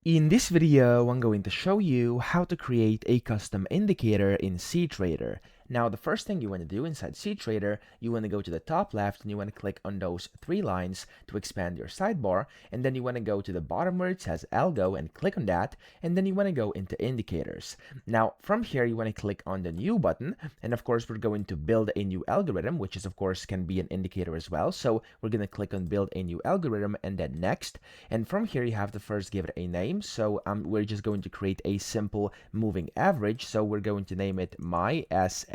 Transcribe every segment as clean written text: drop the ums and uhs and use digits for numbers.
In this video, I'm going to show you how to create a custom indicator in cTrader. Now, the first thing you want to do inside cTrader, you want to go to the top left and you want to click on those three lines to expand your sidebar. And then you want to go to the bottom where it says Algo and click on that. And then you want to go into indicators. Now, from here, you want to click on the new button. And of course, we're going to build a new algorithm, which is, of course, can be an indicator as well. So we're going to click on build a new algorithm and then next. And from here, you have to first give it a name. So we're just going to create a simple moving average. So we're going to name it my SMA.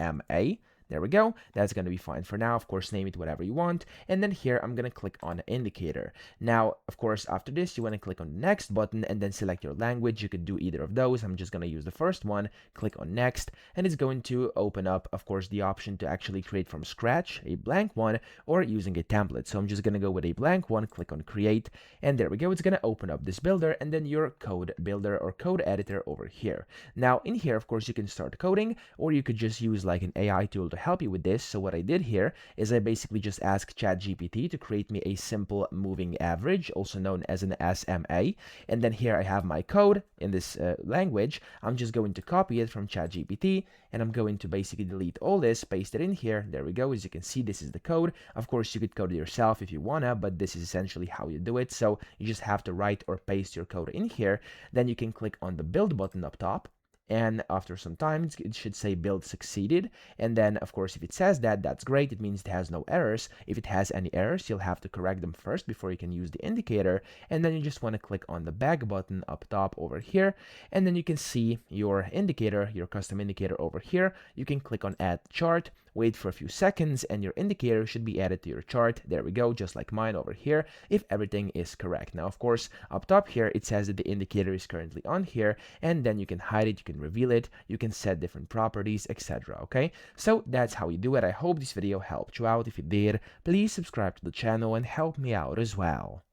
There we go. That's going to be fine for now. Of course, name it whatever you want. And then here, I'm going to click on indicator. Now, of course, after this, you want to click on the next button and then select your language. You could do either of those. I'm just going to use the first one. Click on next. And it's going to open up, of course, the option to actually create from scratch a blank one or using a template. So I'm just going to go with a blank one. Click on create. And there we go. It's going to open up this builder and then your code builder or code editor over here. Now, in here, of course, you can start coding or you could just use like an AI tool to help you with this. So what I did here is I basically just asked ChatGPT to create me a simple moving average, also known as an SMA. And then here I have my code in this language. I'm just going to copy it from ChatGPT and I'm going to basically delete all this, paste it in here. There we go. As you can see, this is the code. Of course, you could code it yourself if you wanna, but this is essentially how you do it. So you just have to write or paste your code in here. Then you can click on the build button up top. And after some time, it should say build succeeded. And then, of course, if it says that, that's great. It means it has no errors. If it has any errors, you'll have to correct them first before you can use the indicator. And then you just want to click on the back button up top over here. And then you can see your indicator, your custom indicator over here. You can click on add chart, wait for a few seconds, and your indicator should be added to your chart. There we go, just like mine over here, if everything is correct. Now, of course, up top here, it says that the indicator is currently on here, and then you can hide it, you can reveal it, you can set different properties, etc. Okay, so that's how you do it. I hope this video helped you out. If it did, please subscribe to the channel and help me out as well.